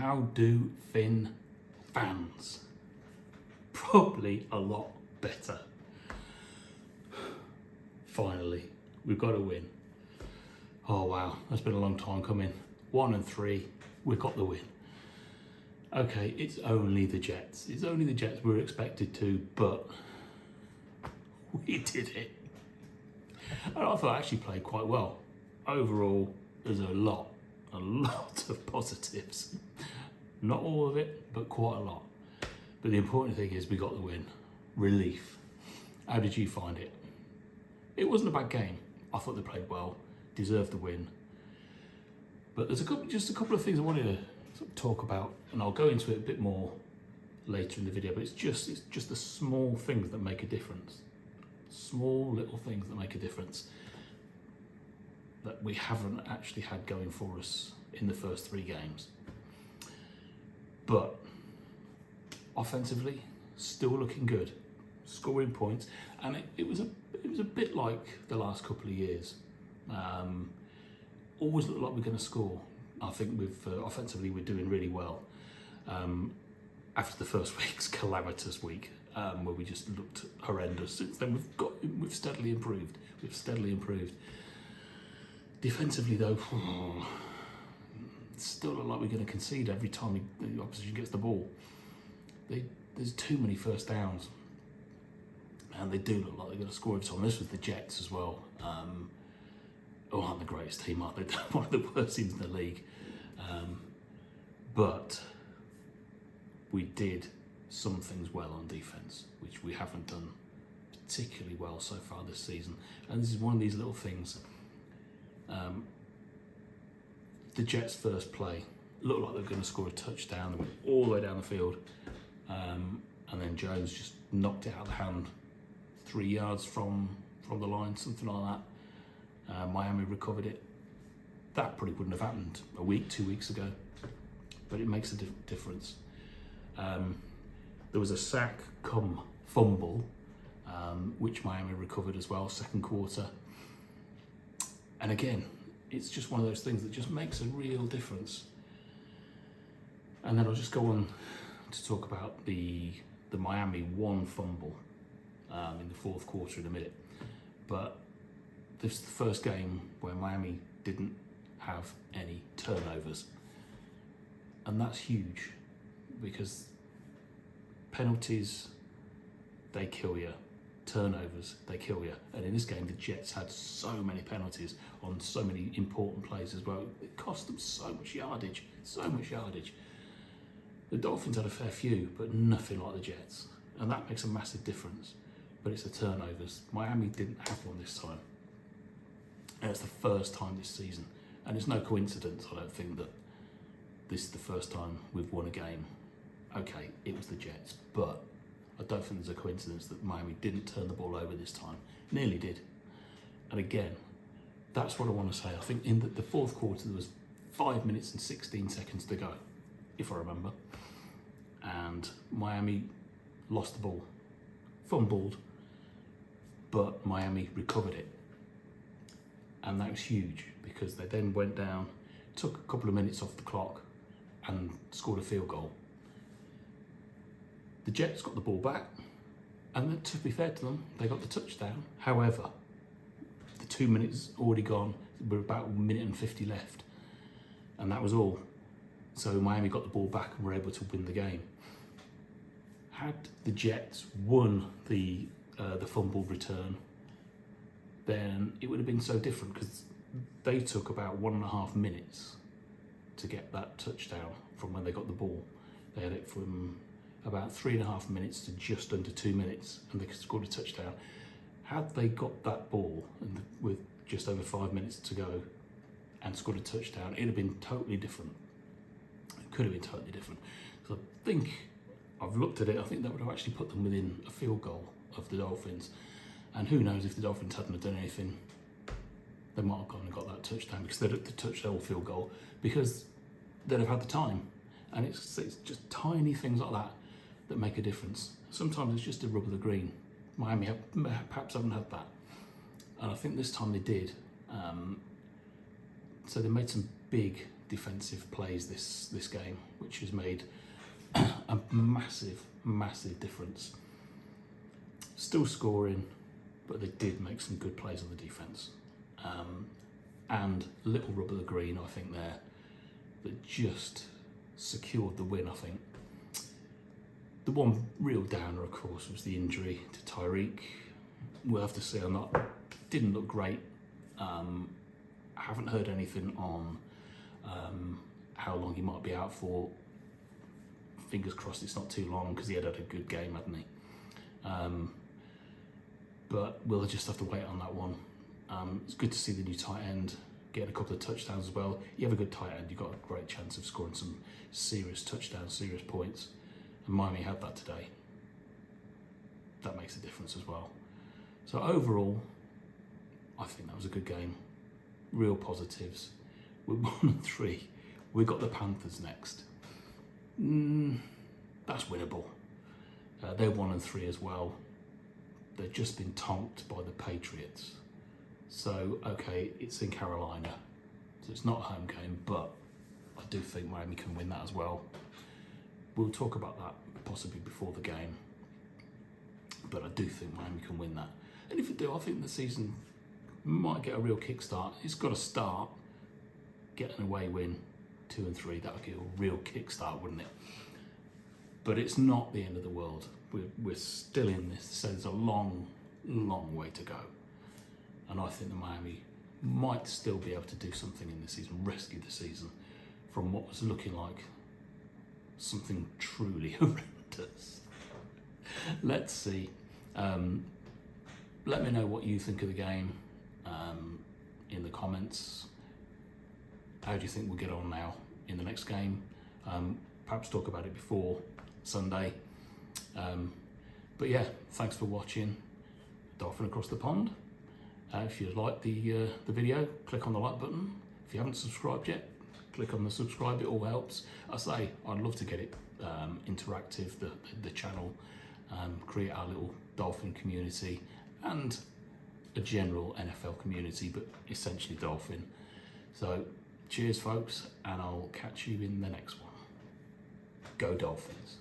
How do Finn fans? Probably a lot better. Finally, we've got a win. Oh wow, that's been a long time coming. 1-3, we've got the win. Okay, it's only the Jets. It's only the Jets we were expected to, but we did it. And I thought I actually played quite well. Overall, there's a lot of positives. Not all of it, but quite a lot. But the important thing is we got the win. Relief. How did you find it? It wasn't a bad game. I thought they played well, deserved the win. But there's just a couple of things I wanted to sort of talk about, and I'll go into it a bit more later in the video, but it's just the small things that make a difference. Small little things that make a difference that we haven't actually had going for us in the first 3 games. But offensively, still looking good, scoring points, and it was a bit like the last couple of years. Always looked like we're going to score. I think offensively we're doing really well. After the first week's calamitous week, where we just looked horrendous, since then we've steadily improved. Defensively though, still look like we're going to concede every time the opposition gets the ball. There's too many first downs, and they do look like they're going to score every time. This was the Jets as well. Aren't the greatest team, are they? They're one of the worst teams in the league. But we did some things well on defence, which we haven't done particularly well so far this season. And this is one of these little things. The Jets' first play looked like they were going to score a touchdown. They went all the way down the field. And then Jones just knocked it out of the hand 3 yards from the line, something like that. Miami recovered it. That probably wouldn't have happened a week, 2 weeks ago, but it makes a difference. There was a sack come fumble, which Miami recovered as well, second quarter. And again, it's just one of those things that just makes a real difference. And then I'll just go on to talk about the Miami one fumble in the fourth quarter in a minute. But this is the first game where Miami didn't have any turnovers. And that's huge, because penalties, they kill you. Turnovers, they kill you. And in this game, the Jets had so many penalties on so many important plays as well. It cost them so much yardage. The Dolphins had a fair few, but nothing like the Jets. And that makes a massive difference. But it's the turnovers. Miami didn't have one this time. And it's the first time this season. And it's no coincidence, I don't think, that this is the first time we've won a game. Okay, it was the Jets, but I don't think there's a coincidence that Miami didn't turn the ball over this time. Nearly did. And again, that's what I want to say. I think in the fourth quarter, there was 5 minutes and 16 seconds to go, if I remember. And Miami lost the ball, fumbled, but Miami recovered it. And that was huge, because they then went down, took a couple of minutes off the clock, and scored a field goal. The Jets got the ball back, and then, to be fair to them, they got the touchdown. However, the 2 minutes already gone, we're about 1 minute and 50 left, and that was all. So Miami got the ball back and were able to win the game. Had the Jets won the fumble return, then it would have been so different, because they took about 1.5 minutes to get that touchdown from when they got the ball. They had it from about 3.5 minutes to just under 2 minutes, and they scored a touchdown. Had they got that ball with just over 5 minutes to go and scored a touchdown, it'd have been totally different. It could have been totally different. So I think, I've looked at it, I think that would have actually put them within a field goal of the Dolphins. And who knows, if the Dolphins hadn't have done anything, they might have gone and got that touchdown, because they'd have the touchdown field goal, because they'd have had the time. And it's just tiny things like that make a difference. Sometimes it's just a rub of the green. Miami perhaps haven't had that. And I think this time they did. So they made some big defensive plays this game, which has made a massive difference. Still scoring, but they did make some good plays on the defence. And a little rub of the green, I think, there, that just secured the win, I think. The one real downer, of course, was the injury to Tyreek. We'll have to see or not. Didn't look great. I haven't heard anything on how long he might be out for. Fingers crossed it's not too long, because he had a good game, hadn't he? But we'll just have to wait on that one. It's good to see the new tight end getting a couple of touchdowns as well. You have a good tight end, you've got a great chance of scoring some serious touchdowns, serious points. And Miami had that today. That makes a difference as well. So overall, I think that was a good game. Real positives. We're 1-3. We've got the Panthers next. That's winnable. They're 1-3 as well. They've just been tonked by the Patriots. So, okay, it's in Carolina, so it's not a home game, but I do think Miami can win that as well. We'll talk about that possibly before the game, but I do think Miami can win that. And if it do, I think the season might get a real kickstart. It's got to start. Get an away win, 2-3, that would give a real kickstart, wouldn't it? But it's not the end of the world. We're still in this, so there's a long way to go. And I think the Miami might still be able to do something in this season, rescue the season from what was looking like something truly horrendous. Let's see. Let me know what you think of the game in the comments. How do you think we'll get on now in the next game? Perhaps talk about it before Sunday. But yeah, thanks for watching Dolphin Across the Pond. If you like the video, click on the like button. If you haven't subscribed yet, click on the subscribe, it all helps. I say, I'd love to get it interactive, the channel, create our little Dolphin community and a general NFL community, but essentially Dolphin. So cheers folks, and I'll catch you in the next one. Go Dolphins.